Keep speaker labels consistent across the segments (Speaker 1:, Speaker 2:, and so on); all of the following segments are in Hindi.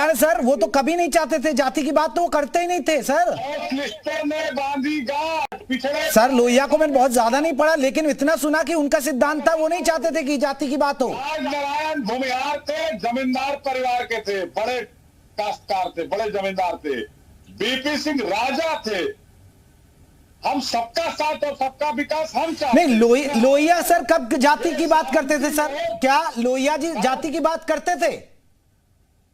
Speaker 1: अरे सर वो तो कभी नहीं चाहते थे, जाति की बात तो वो करते ही नहीं थे सर।
Speaker 2: ने बांधी गांठ पिछड़े।
Speaker 1: सर लोहिया को मैंने बहुत ज्यादा नहीं पढ़ा, लेकिन इतना सुना कि उनका सिद्धांत था, वो नहीं चाहते थे कि जाति की बात हो।
Speaker 2: नारायण भूमिहार थे, जमींदार परिवार के थे, बड़े काश्तकार थे, बड़े जमींदार थे। बीपी सिंह राजा थे। हम सबका साथ और सबका विकास हम चाहते।
Speaker 1: नहीं लोहिया सर कब जाति की बात करते थे सर? क्या लोहिया जी जाति की बात करते थे?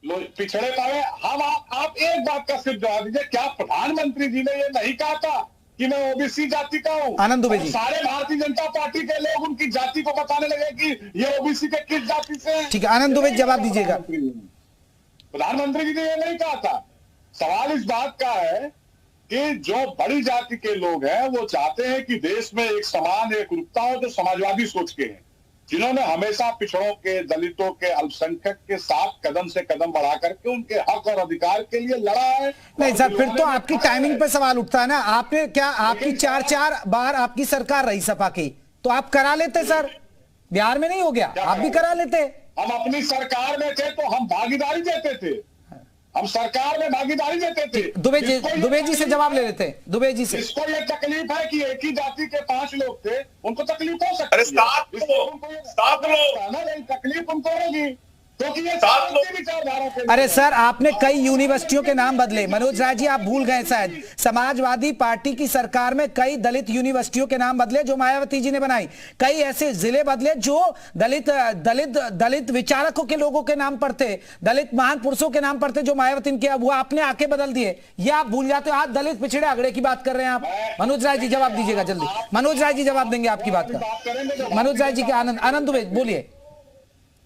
Speaker 2: पिछड़े पाए हम। आप एक बात का सिर्फ जवाब दीजिए, क्या प्रधानमंत्री जी ने ये नहीं कहा था कि मैं ओबीसी जाति का हूं?
Speaker 1: आनंद दुबे जी,
Speaker 2: सारे भारतीय जनता पार्टी के लोग उनकी जाति को बताने लगे कि ये ओबीसी के किस जाति से हैं।
Speaker 1: ठीक है आनंद दुबे जवाब दीजिएगा।
Speaker 2: प्रधानमंत्री जी ने ये नहीं कहा था। सवाल इस बात का है कि जो बड़ी जाति के लोग हैं वो चाहते हैं कि देश में एक समान एकरूपता हो, जो समाजवादी सोच के हैं, जिन्होंने हमेशा पिछड़ों के, दलितों के, अल्पसंख्यक के साथ कदम से कदम बढ़ा करके उनके हक और अधिकार के लिए लड़ा है।
Speaker 1: नहीं सर फिर तो आपकी टाइमिंग पे सवाल उठता है ना। आपने क्या, आपकी 4 बार आपकी सरकार रही सपा की, तो आप करा लेते सर। बिहार में नहीं हो गया, आप भी करा लेते।
Speaker 2: हम अपनी सरकार में थे तो हम भागीदारी देते थे, हम सरकार में भागीदारी देते थे।
Speaker 1: दुबे जी से जवाब ले लेते हैं। दुबे जी से
Speaker 2: इसको ये तकलीफ है कि एक ही जाति के 5 लोग थे, उनको तकलीफ हो सकती है।
Speaker 3: अरे 7 लोग
Speaker 2: तकलीफ उनको होगी क्योंकि ये
Speaker 3: 7 लोग।
Speaker 1: अरे सर आपने कई यूनिवर्सिटियों के नाम बदले। मनोज राय जी आप भूल गए शायद, समाजवादी पार्टी की सरकार में कई दलित यूनिवर्सिटियों के नाम बदले जो मायावती जी ने बनाई। कई ऐसे जिले बदले जो दलित विचारकों के लोगों के नाम पर थे, दलित महान पुरुषों के नाम पर थे जो मायावती के, वो आपने आके बदल दिए। ये आप भूल जाते हो। आज दलित पिछड़े अगड़े की बात कर रहे हैं आप। मनोज राय जी जवाब दीजिएगा जल्दी। मनोज राय जी जवाब देंगे आपकी बात का। मनोज राय जी के आनंद दुबे बोलिए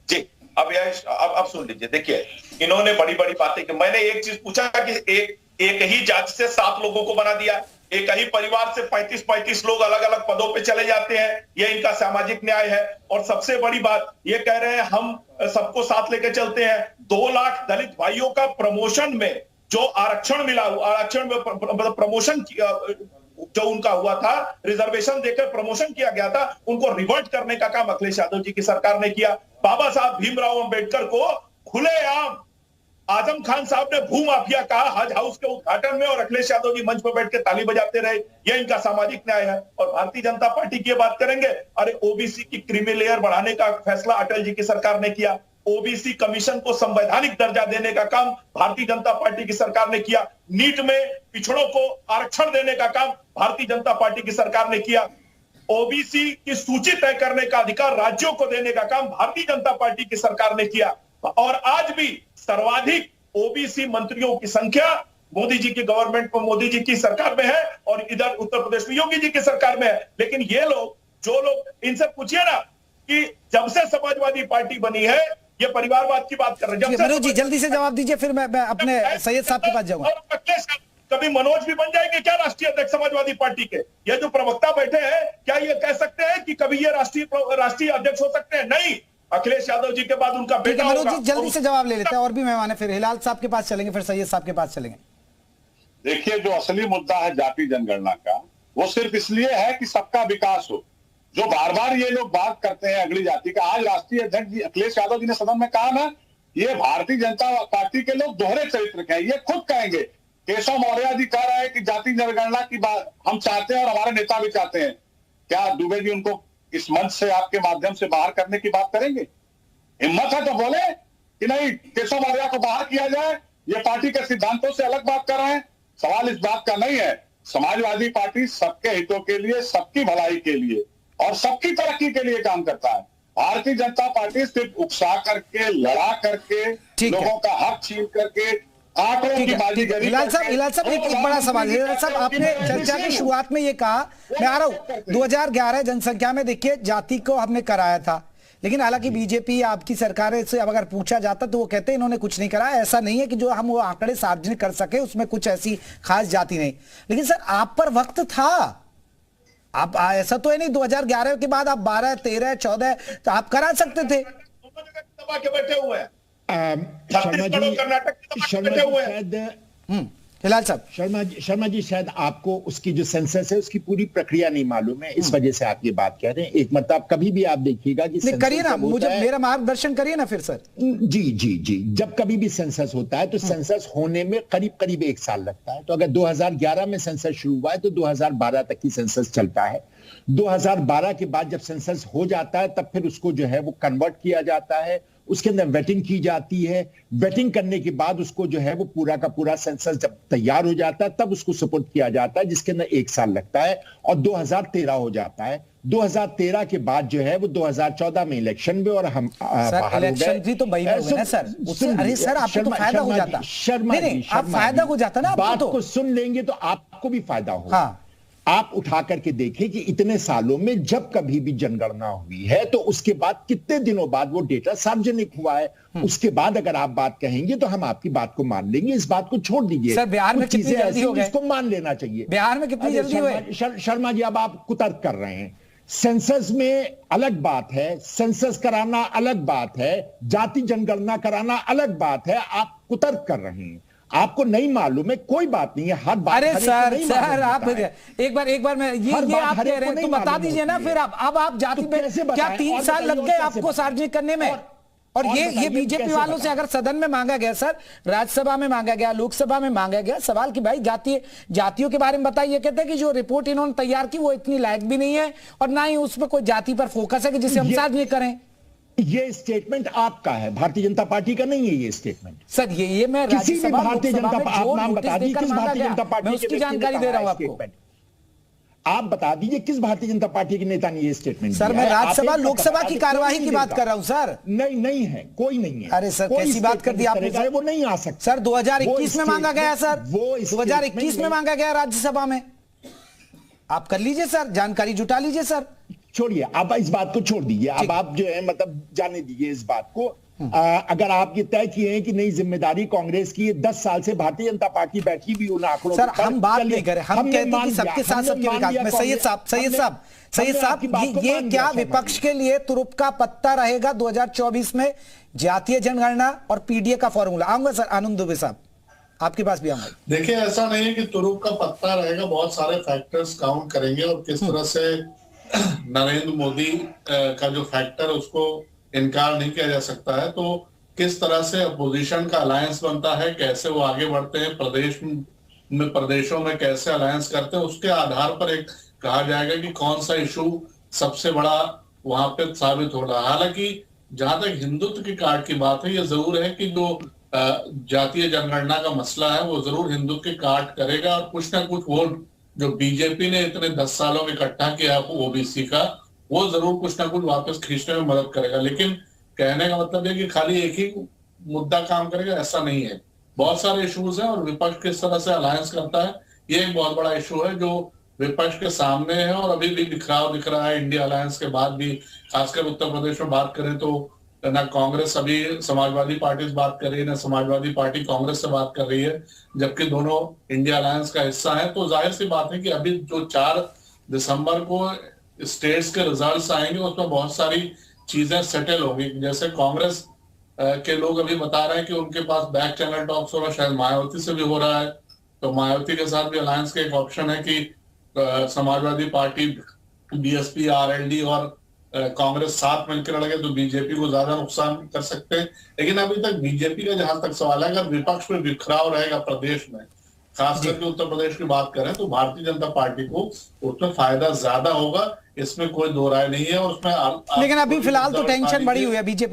Speaker 3: जी। अब सुन लीजिए, देखिए इन्होंने बड़ी बड़ी बातें की। मैंने एक चीज पूछा कि एक ही जाति से 7 लोगों को बना दिया, एक ही परिवार से 35 लोग अलग अलग पदों पे चले जाते हैं, ये इनका सामाजिक न्याय है। और सबसे बड़ी बात ये कह रहे हैं हम सबको साथ लेके चलते हैं। 2 लाख दलित भाइयों का प्रमोशन में जो आरक्षण मिला, आरक्षण में प्रमोशन जो उनका हुआ था, रिजर्वेशन देकर प्रमोशन किया गया था, उनको रिवर्ट करने का काम अखिलेश यादव जी की सरकार ने किया। बाबा साहब भीमराव अंबेडकर को खुलेआम आजम खान साहब ने भूमाफिया कहा हज हाउस के उद्घाटन में, और अखिलेश यादव जी मंच पर बैठ के ताली बजाते रहे। ये इनका सामाजिक न्याय है। और भारतीय जनता पार्टी की बात करेंगे, अरे ओबीसी की क्रीमी लेयर बढ़ाने का फैसला अटल जी की सरकार ने किया। ओबीसी कमीशन को संवैधानिक दर्जा देने का काम भारतीय जनता पार्टी की सरकार ने किया। नीट में पिछड़ों को आरक्षण देने का काम भारतीय जनता पार्टी की सरकार ने किया। ओबीसी की सूची तय करने का अधिकार राज्यों को देने का काम भारतीय जनता पार्टी की सरकार ने किया। और आज भी सर्वाधिक ओबीसी मंत्रियों की संख्या मोदी जी की गवर्नमेंट में, मोदी जी की सरकार में है, और इधर उत्तर प्रदेश में योगी जी की सरकार में है। लेकिन ये लोग, जो लोग, इनसे पूछिए ना कि जब से समाजवादी पार्टी बनी है, ये परिवारवाद की बात कर रहे हैं।
Speaker 1: मनोज जी जल्दी से जवाब दीजिए, फिर मैं अपने सैयद साहब के पास जाऊंगा।
Speaker 3: कभी मनोज भी बन जाएंगे क्या राष्ट्रीय अध्यक्ष समाजवादी पार्टी के? ये जो प्रवक्ता बैठे हैं, क्या ये कह सकते हैं कि कभी ये राष्ट्रीय अध्यक्ष हो सकते हैं? नहीं, अखिलेश यादव जी के बाद उनका बेटा होगा।
Speaker 1: मनोज जी जल्दी से जवाब ले लेते हैं, और भी मेहमान है, फिर हिलाल साहब के पास चलेंगे, फिर सैयद साहब के पास चलेंगे।
Speaker 2: देखिए, जो असली मुद्दा है जाति जनगणना का, वो सिर्फ इसलिए है कि सबका विकास हो। जो बार बार ये लोग बात करते हैं अगली जाति का, आज राष्ट्रीय अध्यक्ष जी अखिलेश यादव जी ने सदन में कहा ना, ये भारतीय जनता पार्टी के लोग दोहरे चरित्र के हैं। ये खुद कहेंगे, केशव मौर्य जी कह रहे हैं कि जाति जनगणना की बात हम चाहते हैं और हमारे नेता भी चाहते हैं। क्या दुबे जी उनको इस मंच से, आपके माध्यम से बाहर करने की बात करेंगे? हिम्मत है तो बोले कि नहीं, केशव मौर्य को बाहर किया जाए, ये पार्टी के सिद्धांतों से अलग बात कर रहे हैं। सवाल इस बात का नहीं है। समाजवादी पार्टी सबके हितों के लिए, सबकी भलाई के लिए और सबकी तरक्की के लिए काम करता है। भारतीय जनता पार्टी सिर्फ उकसा करके, लड़ा करके, लोगों का हक छीन करके, आंकड़ों की बाजीगरी।
Speaker 1: हिलाल साहब एक बड़ा सवाल है। हिलाल साहब, आपने चर्चा की शुरुआत में ये कहा, मैं आ रहा हूं, 2011 जनसंख्या में देखिए जाति को हमने कराया था, लेकिन हालांकि बीजेपी आपकी सरकार से अब अगर पूछा जाता तो वो कहते हैं इन्होंने कुछ नहीं करा। ऐसा नहीं है कि जो हम वो आंकड़े सार्वजनिक कर सके उसमें कुछ ऐसी खास जाति नहीं। लेकिन सर आप पर वक्त था, आप ऐसा तो है नहीं 2011 के बाद आप 12, 13, 14 तो आप करा सकते थे।
Speaker 3: दबा के बैठे हुए हैं, छत्तीसगढ़ और कर्नाटक दबा के बैठे हुए हैं।
Speaker 1: हिलाल साहब।
Speaker 4: शर्मा जी शायद आपको उसकी जो सेंसस है उसकी पूरी प्रक्रिया नहीं मालूम है, इस वजह से आप ये बात कह रहे हैं। एक मतलब कभी भी आप देखिएगा कि
Speaker 1: करिए ना, मुझे मेरा मार्गदर्शन करिए ना फिर सर।
Speaker 4: जी जी जी, जब कभी भी सेंसस होता है तो सेंसस होने में करीब करीब 1 साल लगता है। तो अगर 2011 में सेंसस शुरू हुआ है तो 2012 तक की सेंसस चलता है। 2012 के बाद जब सेंसस हो जाता है तब फिर उसको जो है वो कन्वर्ट किया जाता है, उसके अंदर वेटिंग की जाती है। वेटिंग करने के बाद उसको जो है वो पूरा का पूरा सेंसस जब तैयार हो जाता है तब उसको सपोर्ट किया जाता है, जिसके अंदर 1 साल लगता है और 2013 हो जाता है। 2013 के बाद जो है वो 2014 में इलेक्शन में और हम
Speaker 1: सर इलेक्शन भी तो मई में हुए ना सर, उससे अरे सर आपको तो फायदा हो जाता।
Speaker 4: शर्मा जी,
Speaker 1: आप फायदा हो जाता ना,
Speaker 4: बात को सुन लेंगे तो आपको भी फायदा होगा।
Speaker 1: हाँ।
Speaker 4: आप उठा करके देखें कि इतने सालों में जब कभी भी जनगणना हुई है तो उसके बाद कितने दिनों बाद वो डेटा सार्वजनिक हुआ है। उसके बाद अगर आप बात कहेंगे तो हम आपकी बात को मान लेंगे, इस बात को छोड़ दीजिए।
Speaker 1: सर बिहार में कितनी जल्दी हो गए,
Speaker 4: इसको मान लेना चाहिए।
Speaker 1: बिहार में कितनी जल्दी हुए?
Speaker 4: शर्मा जी अब आप कुतर्क कर रहे हैं। सेंसस में अलग बात है, सेंसस कराना अलग बात है, जाति जनगणना कराना अलग बात है। आप कुतर्क कर रहे हैं, आपको नहीं मालूम है, कोई बात नहीं है। हर बात
Speaker 1: अरे सर आप एक बार मैं ये आप कह रहे हैं तो बता दीजिए ना फिर। अब आप जाति पे क्या 3 साल लग गए आपको सार्वजनिक करने में? और ये बीजेपी वालों से अगर सदन में मांगा गया सर, राज्यसभा में मांगा गया, लोकसभा में मांगा गया सवाल कि भाई जातियों के बारे में बताइए, कहते हैं कि जो रिपोर्ट इन्होंने तैयार की वो इतनी लायक भी नहीं है और ना ही उसमें कोई जाति पर फोकस है कि जिसे हम सार्वजनिक करें।
Speaker 4: ये स्टेटमेंट आपका है, भारतीय जनता पार्टी का नहीं है ये स्टेटमेंट।
Speaker 1: सर ये मैं राज्यसभा
Speaker 4: भारतीय जनता पार्टी, आप नाम बता दीजिए किस भारतीय जनता पार्टी
Speaker 1: मैं उसकी जानकारी दे रहा हूं आपको।
Speaker 4: आप बता दीजिए किस भारतीय जनता पार्टी के नेता ने ये स्टेटमेंट
Speaker 1: सर मैं राज्यसभा लोकसभा की कार्यवाही की बात कर रहा हूं सर।
Speaker 4: नहीं है, कोई नहीं है।
Speaker 1: अरे सर कैसी बात कर दी आपने सर?
Speaker 4: वो नहीं आ सकता
Speaker 1: सर 2021 में मांगा गया सर, वो 2021 में मांगा गया राज्यसभा में। आप कर लीजिए सर, जानकारी जुटा लीजिए सर।
Speaker 4: छोड़िए आप इस बात को छोड़ दीजिए, अब आप जो है मतलब जाने दीजिए इस बात को। अगर आप ये तय किए हैं कि नहीं जिम्मेदारी कांग्रेस की, 10 साल से भारतीय जनता पार्टी बैठी हुई उन आंकड़ों
Speaker 1: सर हम बात नहीं करें, हम कहते हैं कि सबके साथ सबके विकास में। सैयद साहब ये क्या विपक्ष के लिए तुरुप का पत्ता रहेगा 2024 में जातीय जनगणना और पीडीए का फॉर्मूला? आऊंगा सर आनंद दुबे साहब आपके पास भी आऊंगा।
Speaker 5: देखिए ऐसा नहीं है कि तुरुप का पत्ता रहेगा, बहुत सारे फैक्टर्स काउंट करेंगे और किस तरह से नरेंद्र मोदी का जो फैक्टर उसको इनकार नहीं किया जा सकता है। तो किस तरह से अपोजिशन का अलायंस बनता है, कैसे वो आगे बढ़ते हैं, प्रदेशों में कैसे अलायंस करते हैं, उसके आधार पर एक कहा जाएगा कि कौन सा इशू सबसे बड़ा वहां पे साबित हो रहा है। हालांकि जहां तक हिंदुत्व की कार्ड की बात है, ये जरूर है कि जो जातीय जनगणना का मसला है वो जरूर हिंदुत्व की कार्ड करेगा और कुछ ना कुछ वोट जो बीजेपी ने इतने 10 सालों में इकट्ठा किया ओबीसी का, वो जरूर कुछ ना कुछ वापस खींचने में मदद करेगा। लेकिन कहने का मतलब है कि खाली एक ही मुद्दा काम करेगा ऐसा नहीं है, बहुत सारे इश्यूज हैं और विपक्ष किस तरह से अलायंस करता है ये एक बहुत बड़ा इशू है जो विपक्ष के सामने है और अभी भी बिखराव दिख रहा है इंडिया अलायंस के बाद भी। खासकर उत्तर प्रदेश में बात करें तो ना कांग्रेस अभी समाजवादी पार्टी से बात कर रही है, ना समाजवादी पार्टी कांग्रेस से बात कर रही है, जबकि दोनों इंडिया अलायंस का हिस्सा है। तो जाहिर सी बात है कि अभी जो 4 दिसंबर को स्टेट्स के रिजल्ट्स आएंगे उसमें बहुत सारी चीजें सेटल होंगी। जैसे कांग्रेस के लोग अभी बता रहे हैं कि उनके पास बैक चैनल टॉक्स हो रहा है, शायद मायावती से भी हो रहा है, तो मायावती के साथ भी अलायंस का एक ऑप्शन है कि समाजवादी पार्टी, बीएसपी, आरएलडी और कांग्रेस साथ मिलकर लड़े तो बीजेपी को ज्यादा नुकसान कर सकते हैं। लेकिन अभी तक बीजेपी का जहां तक सवाल है, अगर विपक्ष में बिखराव रहेगा प्रदेश में, खास करके उत्तर प्रदेश की बात करें, तो भारतीय जनता पार्टी को उसमें फायदा ज्यादा होगा, इसमें कोई दो राय नहीं है। और उसमें
Speaker 1: लेकिन अभी फिलहाल तो टेंशन बढ़ी हुई है बीजेपी